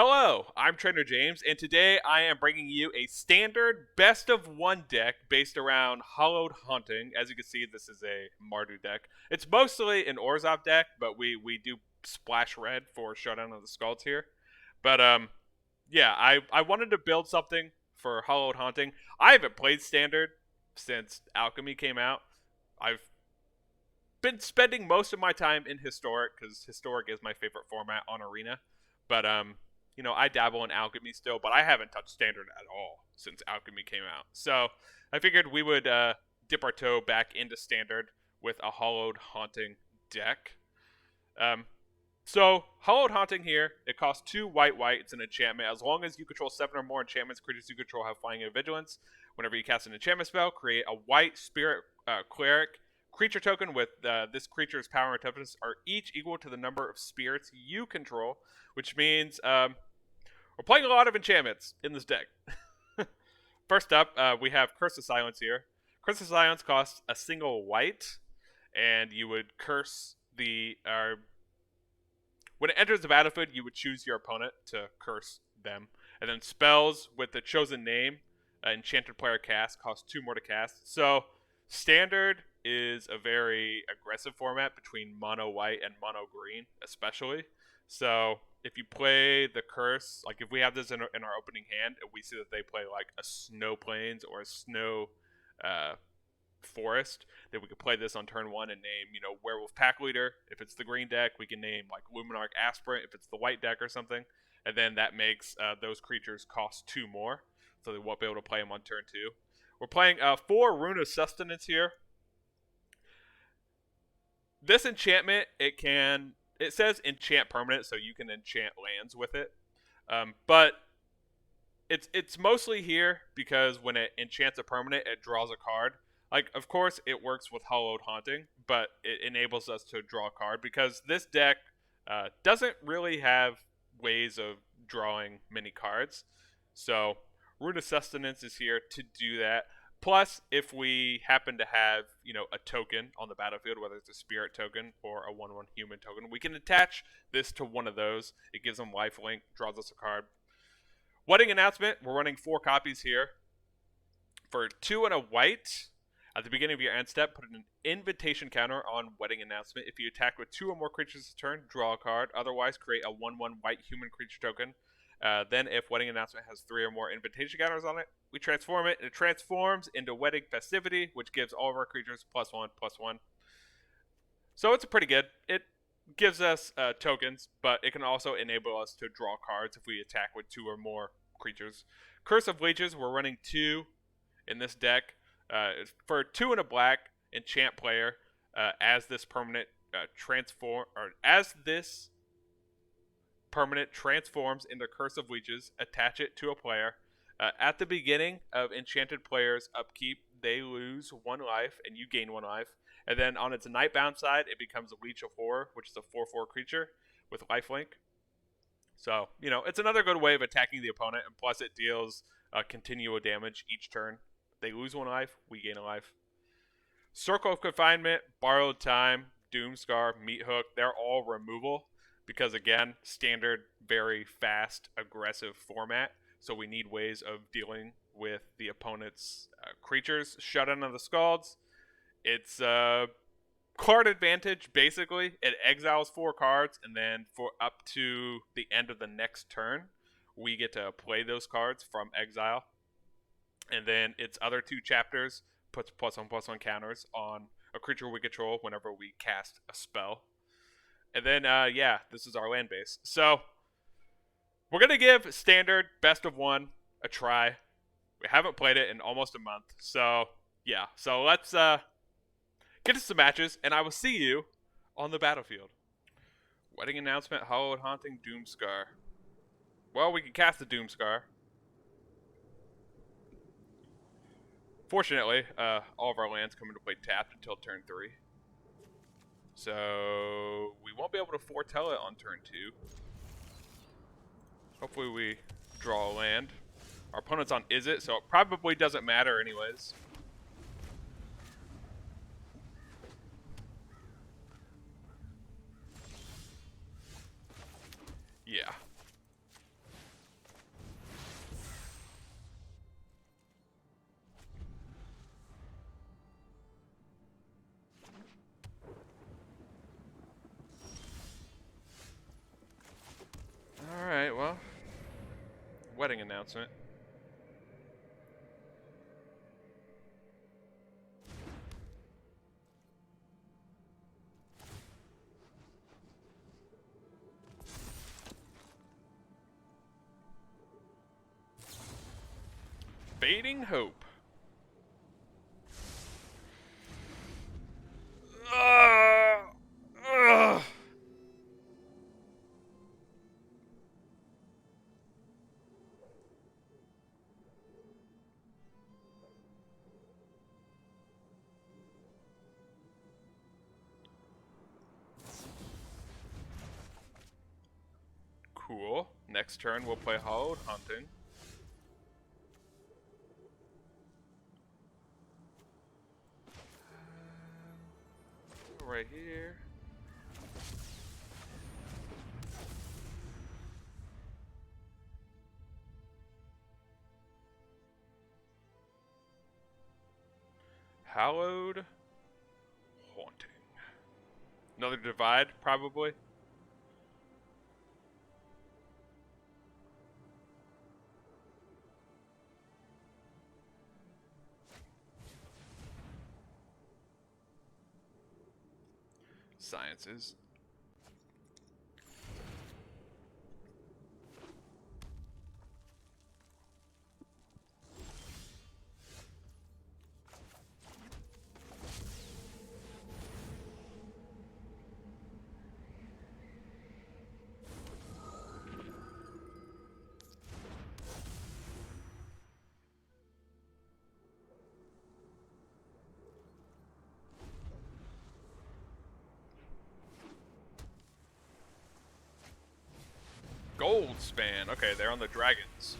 Hello, I'm Trainer James, and today I am bringing you a standard best of one deck based around Hallowed Haunting. As you can see, this is a Mardu deck. It's mostly an Orzhov deck, but we do splash red for Showdown of the Skalds here. But yeah, I wanted to build something for Hallowed Haunting. I haven't played standard since Alchemy came out. I've been spending most of my time in Historic because Historic is my favorite format on Arena. But you know, I dabble in Alchemy still, but I haven't touched Standard at all since Alchemy came out. So I figured we would dip our toe back into Standard with a Hallowed Haunting deck. So Hallowed Haunting here, it costs 2 white. It's an enchantment. As long as you control 7 or more enchantments, creatures you control have Flying and Vigilance. Whenever you cast an enchantment spell, create a white Spirit Cleric creature token with this creature's power and toughness are each equal to the number of spirits you control, which means we're playing a lot of enchantments in this deck. First up, we have Curse of Silence here. Curse of Silence costs a single white, and you would curse the... when it enters the battlefield, you would choose your opponent to curse them. And then spells with the chosen name, enchanted player cast, cost 2 more to cast. So, Standard is a very aggressive format between mono white and mono green, especially. So if you play the curse, like if we have this in our opening hand and we see that they play like a snow plains or a snow forest, then we could play this on turn 1 and name, you know, Werewolf Pack Leader. If it's the green deck, we can name like Luminarch Aspirant if it's the white deck or something. And then that makes those creatures cost 2 more, so they won't be able to play them on turn 2. We're playing 4 Rune of Sustenance here. This enchantment, it says enchant permanent, so you can enchant lands with it. But it's mostly here because when it enchants a permanent, it draws a card. Like, of course, it works with Hallowed Haunting, but it enables us to draw a card because this deck doesn't really have ways of drawing many cards. So Rune of Sustenance is here to do that. Plus, if we happen to have, you know, a token on the battlefield, whether it's a spirit token or a 1/1 human token, we can attach this to one of those. It gives them lifelink, draws us a card. Wedding Announcement, we're running 4 copies here. For 2 and a white, at the beginning of your end step, put an invitation counter on Wedding Announcement. If you attack with 2 or more creatures this turn, draw a card. Otherwise, create a 1/1 white human creature token. Then if Wedding Announcement has 3 or more invitation counters on it, we transform it. It transforms into Wedding Festivity, which gives all of our creatures +1/+1. So it's pretty good. It gives us tokens, but it can also enable us to draw cards if we attack with 2 or more creatures. Curse of Leeches, we're running 2 in this deck. For 2 and a black, enchant player, as this permanent permanent transforms into Curse of Leeches, attach it to a player. At the beginning of enchanted player's upkeep, they lose 1 life and you gain 1 life. And then on its Nightbound side, it becomes a Leech of Horror, which is a 4/4 creature with lifelink. So, you know, it's another good way of attacking the opponent, and plus it deals continual damage each turn. They lose 1 life, we gain a life. Circle of Confinement, Borrowed Time, Doomskar, Meathook, they're all removal. Because, again, Standard, very fast, aggressive format. So we need ways of dealing with the opponent's creatures. Showdown of the Skalds. It's card advantage, basically. It exiles 4 cards, and then for up to the end of the next turn, we get to play those cards from exile. And then its other 2 chapters puts +1/+1 counters on a creature we control whenever we cast a spell. And then, yeah, this is our land base. So, we're going to give Standard Best of One a try. We haven't played it in almost a month. So, yeah. So, let's get to some matches, and I will see you on the battlefield. Wedding Announcement, Hallowed Haunting, Doomskar. Well, we can cast the Doomskar. Fortunately, all of our lands come into play tapped until turn 3. So, we won't be able to foretell it on turn 2. Hopefully we draw a land. Our opponent's on Izzet, so it probably doesn't matter anyways. Yeah. Wedding announcement. Fading Hope. Cool. Next turn we'll play Hallowed Haunting. Right here. Hallowed Haunting. Another divide, probably. Sciences. Gold span. Okay, they're on the dragons.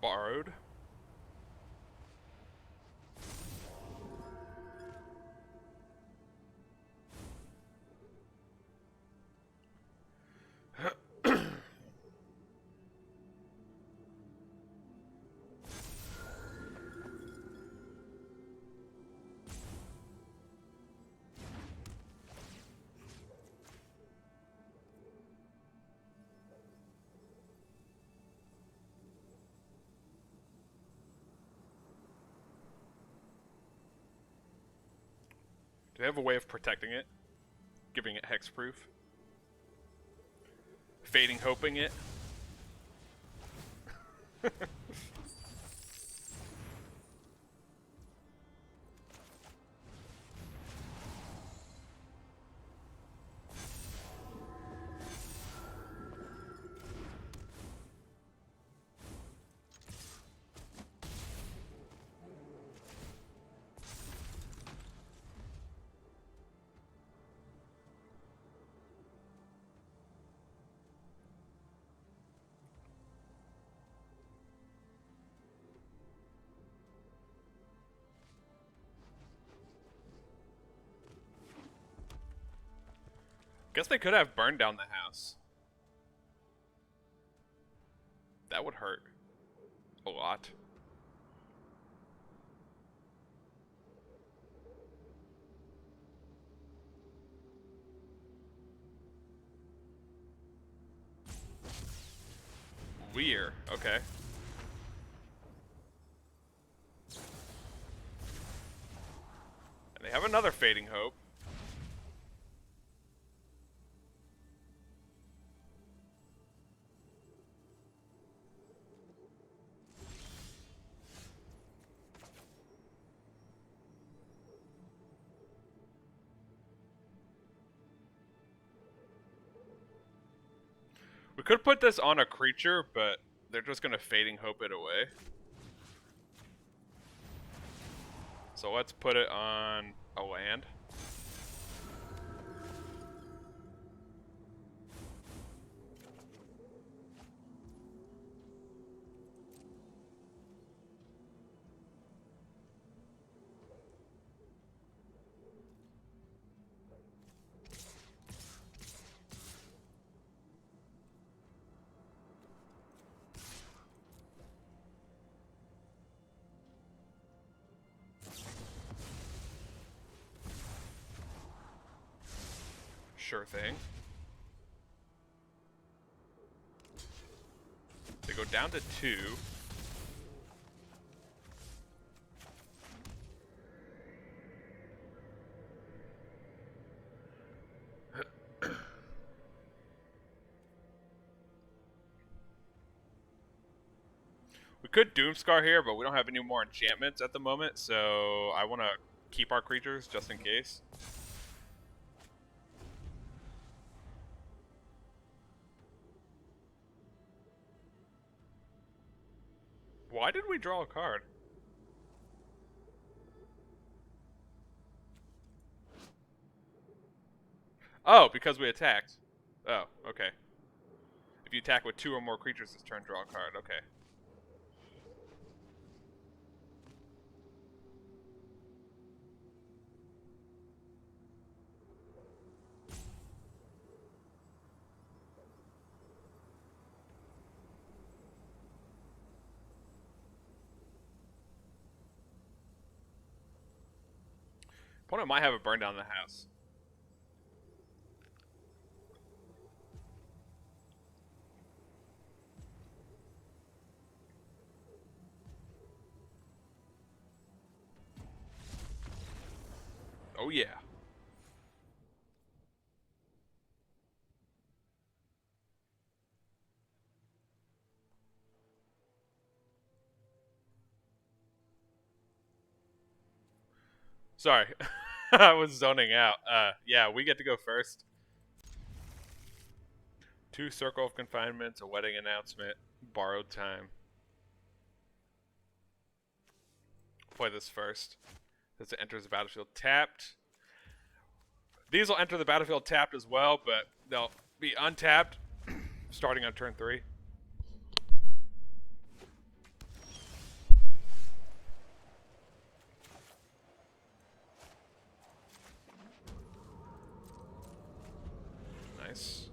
Borrowed. Do they have a way of protecting it? Giving it hexproof? Fading hoping it? Guess they could have burned down the house. That would hurt. A lot. Lier, okay. And they have another Fading Hope. We could put this on a creature, but they're just going to Fading Hope it away. So let's put it on a land. Sure thing. They go down to 2. We could Doomskar here, but we don't have any more enchantments at the moment, so I want to keep our creatures just in case. Why did we draw a card? Oh, because we attacked. Oh, okay. If you attack with 2 or more creatures this turn, draw a card. Okay. Opponent might have a burn down in the house. Oh yeah. Sorry. I was zoning out. Yeah, we get to go first. 2 Circle of Confinements, a wedding announcement, borrowed time. Play this first. As it enters the battlefield tapped. These will enter the battlefield tapped as well, but they'll be untapped starting on turn 3. Nice.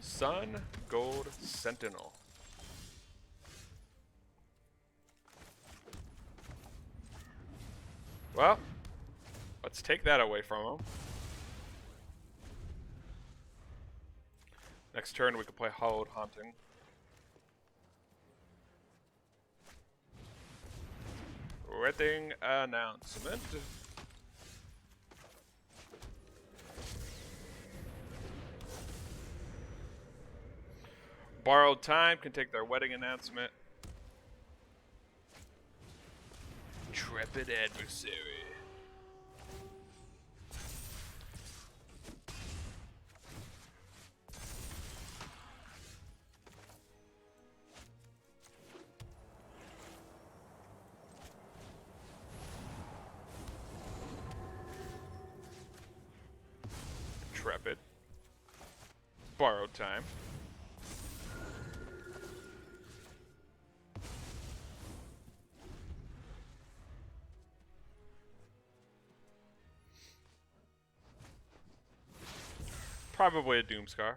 Sun Gold Sentinel. Well, let's take that away from him. Next turn we can play Hallowed Haunting. Wedding announcement. Borrowed time can take their wedding announcement. Intrepid adversary. Intrepid. Borrowed time. Probably a Doomskar,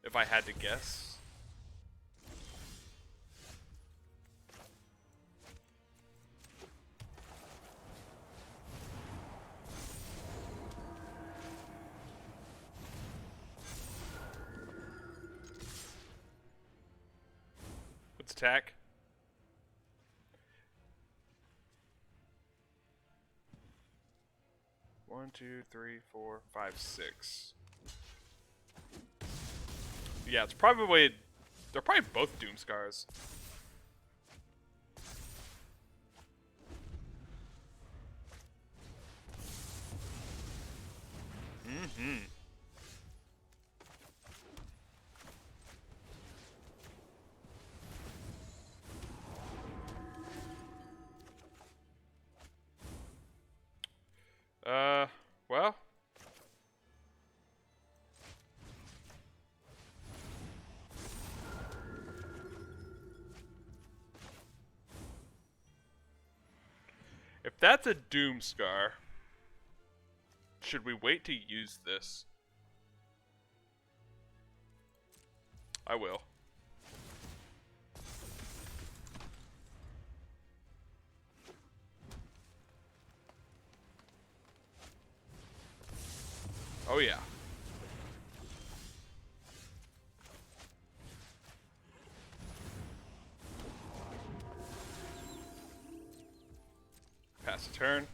if I had to guess. Let's attack. One, two, three, four, five, 6. Yeah, it's probably... They're probably both Doomskars. Mm-hmm. Well. If that's a Doomskar, should we wait to use this? I will. Oh yeah. Pass the turn.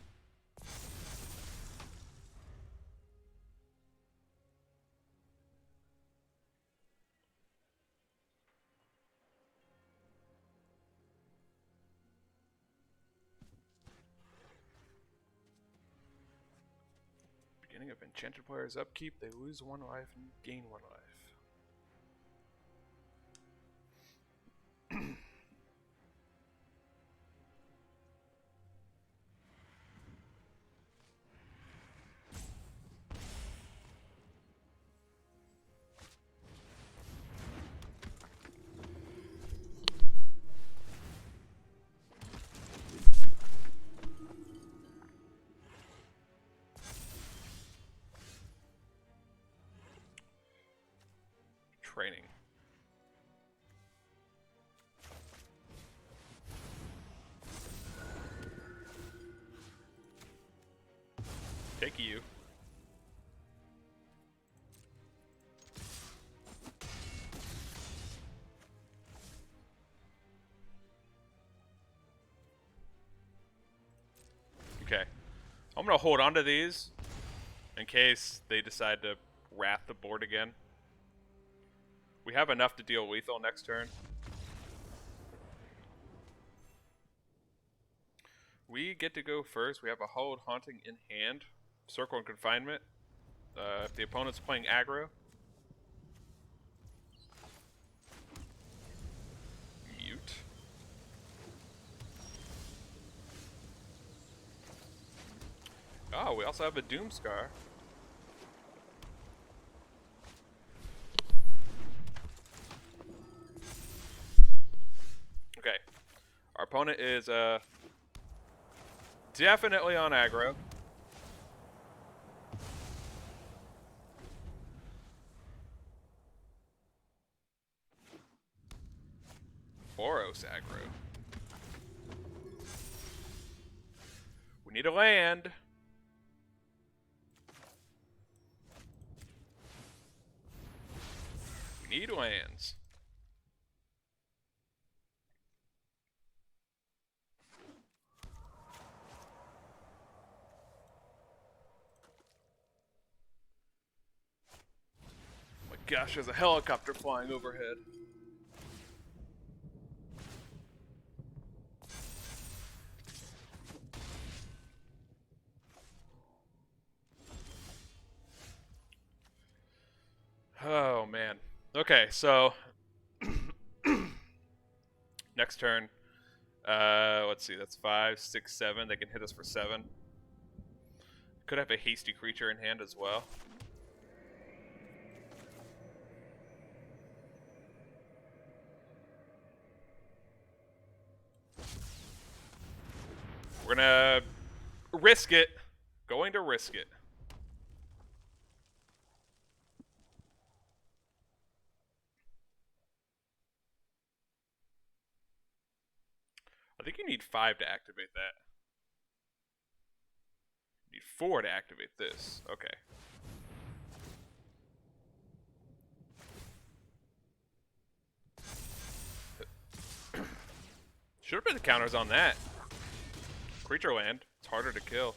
Beginning of enchanted player's upkeep, they lose 1 life and gain 1 life. Training. Take you. Okay. I'm gonna hold on to these in case they decide to wrath the board again. We have enough to deal lethal next turn. We get to go first. We have a Hallowed Haunting in hand. Circle of Confinement. If the opponent's playing aggro. Mute. Oh, we also have a Doomskar. Okay. Our opponent is definitely on aggro. Boros Aggro. We need a land. We need lands. Oh my gosh, there's a helicopter flying overhead. Oh man. Okay, so next turn. Let's see, that's 5, 6, 7. They can hit us for 7. Could have a hasty creature in hand as well. We're gonna risk it. Going to risk it. I think you need 5 to activate that. You need 4 to activate this. Okay. Should have been the counters on that. Creature land. It's harder to kill.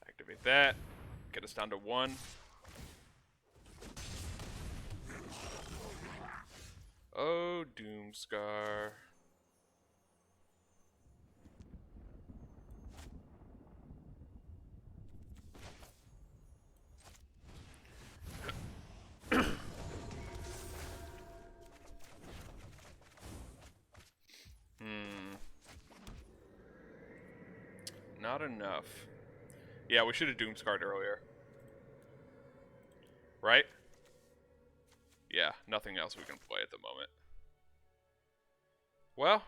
Activate that. Get us down to 1. Oh, Doomskar. Not enough. Yeah, we should have Doomscarred earlier. Right? Yeah, nothing else we can play at the moment. Well.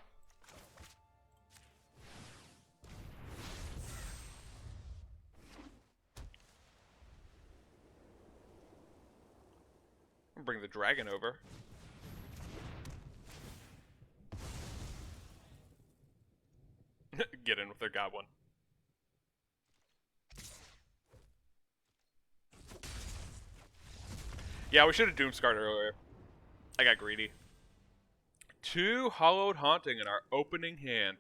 bring the dragon over. Get in with their goblin. Yeah, we should have Doomskarred earlier. I got greedy. 2 Hallowed Haunting in our opening hand.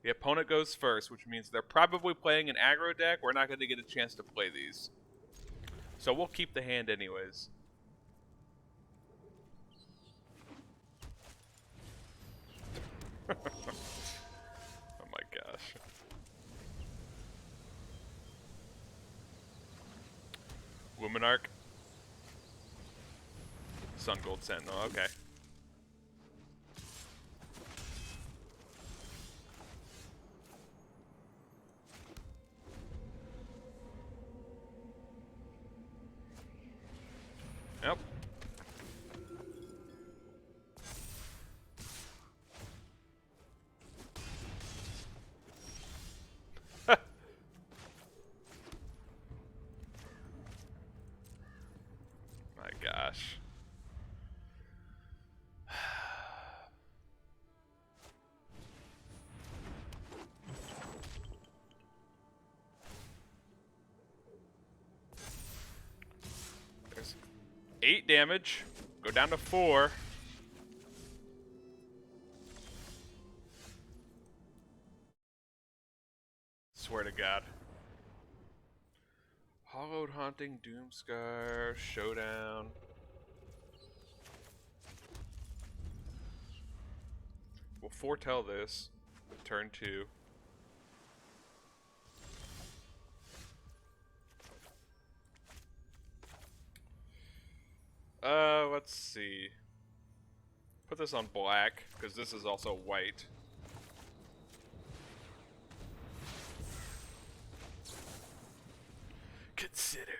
The opponent goes first, which means they're probably playing an aggro deck. We're not going to get a chance to play these. So we'll keep the hand anyways. Oh my gosh. Luminarch. Sun Gold Sentinel, okay. Yep. My gosh. There's 8 damage. Go down to 4. Swear to God. Hallowed Haunting, Doomskar, Showdown. We'll foretell this. Turn 2. Let's see. Put this on black, because this is also white. Consider.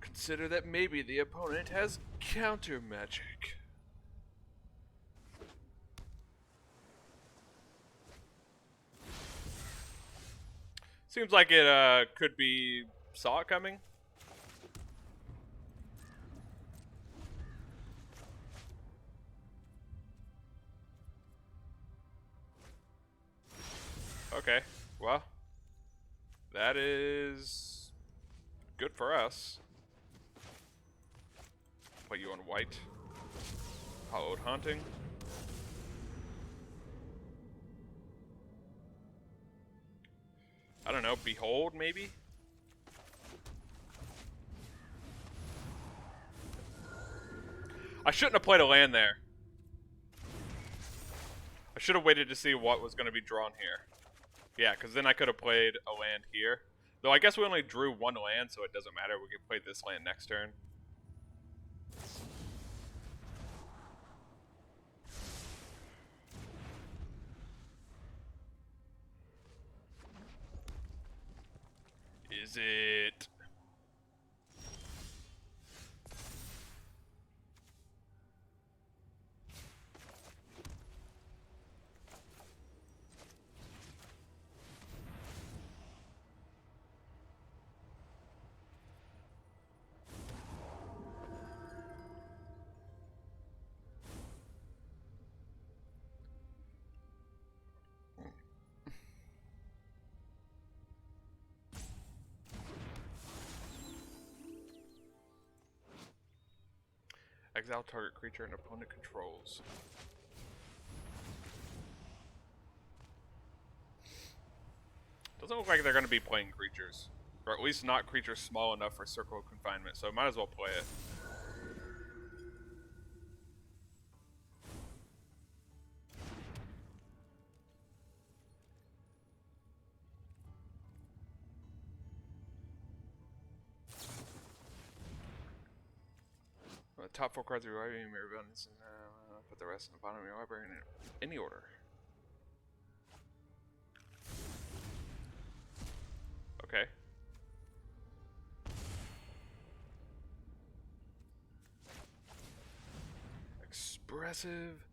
Consider that maybe the opponent has counter magic. Seems like it could be saw it coming. Okay, well, that is good for us. Put you on white. Hallowed Haunting. I don't know, Behold, maybe? I shouldn't have played a land there. I should have waited to see what was going to be drawn here. Yeah, because then I could have played a land here. Though I guess we only drew 1 land, so it doesn't matter. We can play this land next turn. Is it? Exile target creature an opponent controls. Doesn't look like they're going to be playing creatures. Or at least not creatures small enough for Circle of Confinement, so might as well play it. The top 4 cards of your library, you may reveal this, and put the rest in the bottom of your library in any order. Okay. Expressive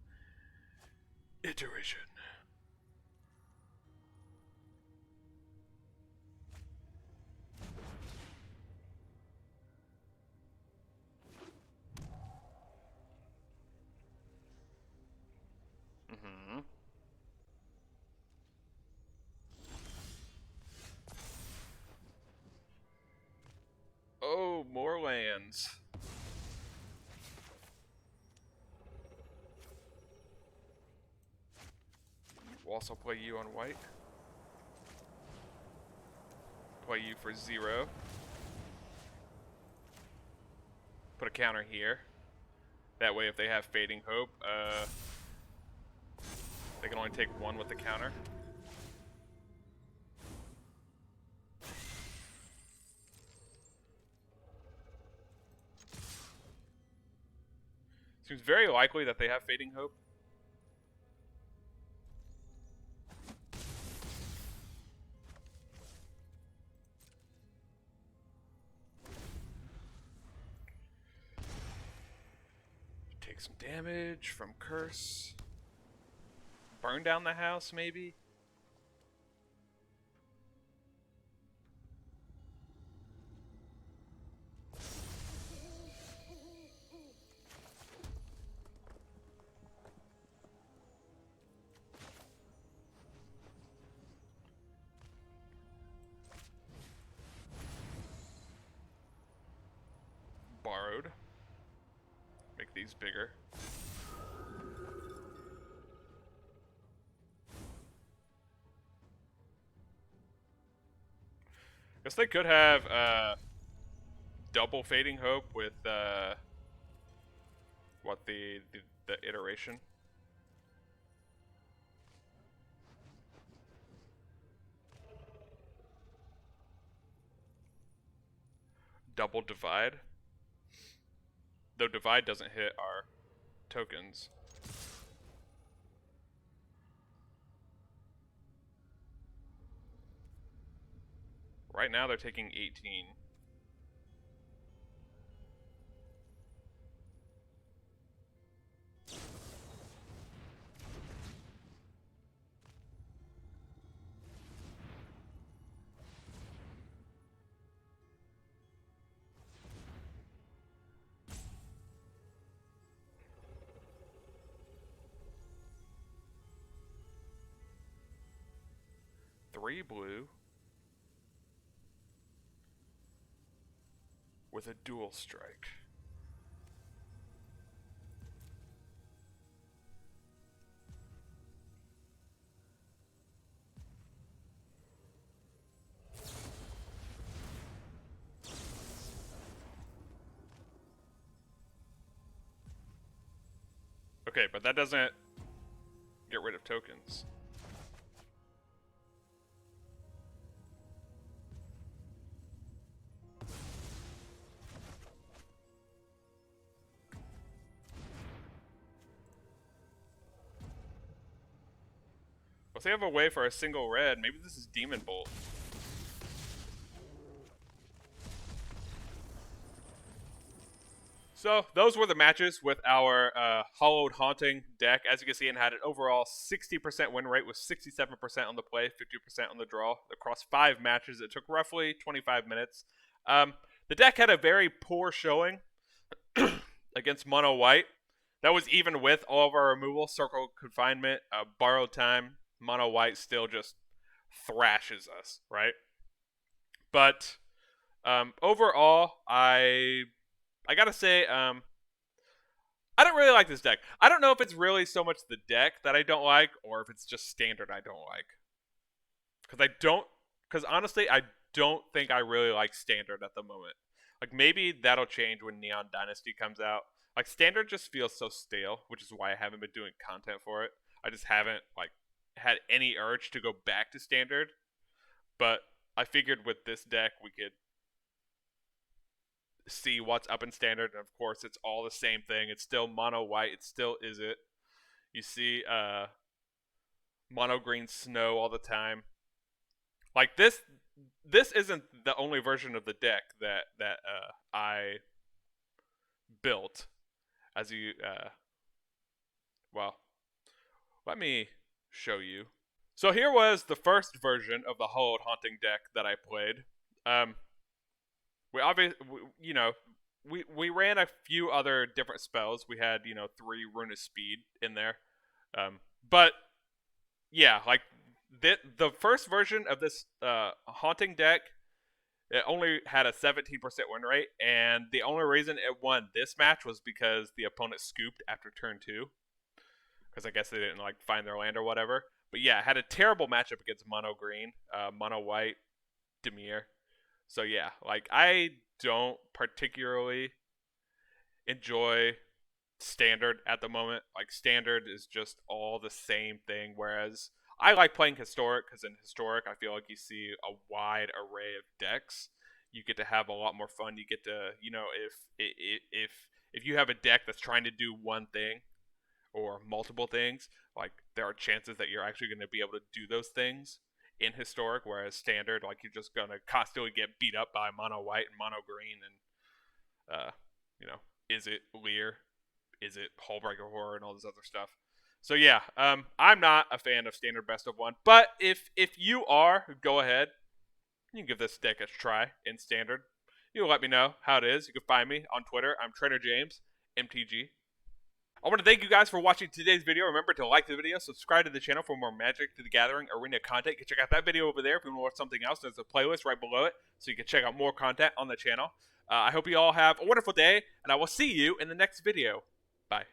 iteration. Mm-hmm. Oh, more lands. We'll also play you on white. Play you for 0. Put a counter here. That way if they have Fading Hope, they can only take 1 with the counter. Seems very likely that they have Fading Hope. Take some damage from Curse. Burn down the house, maybe? Borrowed. Make these bigger. Guess they could have double Fading Hope with what the iteration. Double Divide. Though Divide doesn't hit our tokens. Right now they're taking 18. Three blue with a dual strike. Okay, but that doesn't get rid of tokens. Well, if they have a way for a single red, maybe this is Demon Bolt. So those were the matches with our Hallowed Haunting deck. As you can see, it had an overall 60% win rate with 67% on the play, 50% on the draw. Across 5 matches, it took roughly 25 minutes. The deck had a very poor showing against Mono White. That was even with all of our removal, Circle of Confinement, Borrowed Time. Mono White still just thrashes us, right? But overall, I gotta say, I don't really like this deck. I don't know if it's really so much the deck that I don't like, or if it's just standard I don't like. Because honestly, I don't think I really like standard at the moment. Like, maybe that'll change when Neon Dynasty comes out. Like, standard just feels so stale, which is why I haven't been doing content for it. I just haven't, like, had any urge to go back to standard. But I figured with this deck, we could see what's up in standard, and of course it's all the same thing. It's still mono white, it still Izzet. You see mono green snow all the time. Like this isn't the only version of the deck that I built. As you well, let me show you. So here was the first version of the Hallowed Haunting deck that I played. We obviously, we ran a few other different spells. We had 3 Rune of Speed in there, But yeah, like the first version of this haunting deck, it only had a 17% win rate, and the only reason it won this match was because the opponent scooped after turn 2, because I guess they didn't like find their land or whatever. But yeah, it had a terrible matchup against mono green, mono white, Dimir. So yeah, like I don't particularly enjoy standard at the moment. Like standard is just all the same thing. Whereas I like playing historic because in historic I feel like you see a wide array of decks. You get to have a lot more fun. You get to, you know, if you have a deck that's trying to do one thing or multiple things, like there are chances that you're actually going to be able to do those things in historic. Whereas standard, like you're just gonna constantly get beat up by mono white and mono green and you know, Izzet Lier, Izzet Hullbreaker Horror, and all this other stuff. So yeah, I'm not a fan of standard best of one, but if you are, go ahead. You can give this deck a try in standard. You can let me know how it is. You can find me on Twitter. I'm Trainer James, MTG. I want to thank you guys for watching today's video. Remember to like the video, subscribe to the channel for more Magic to the Gathering arena content. You can check out that video over there if you want to watch something else. There's a playlist right below it, so you can check out more content on the channel. I hope you all have a wonderful day, and I will see you in the next video. Bye.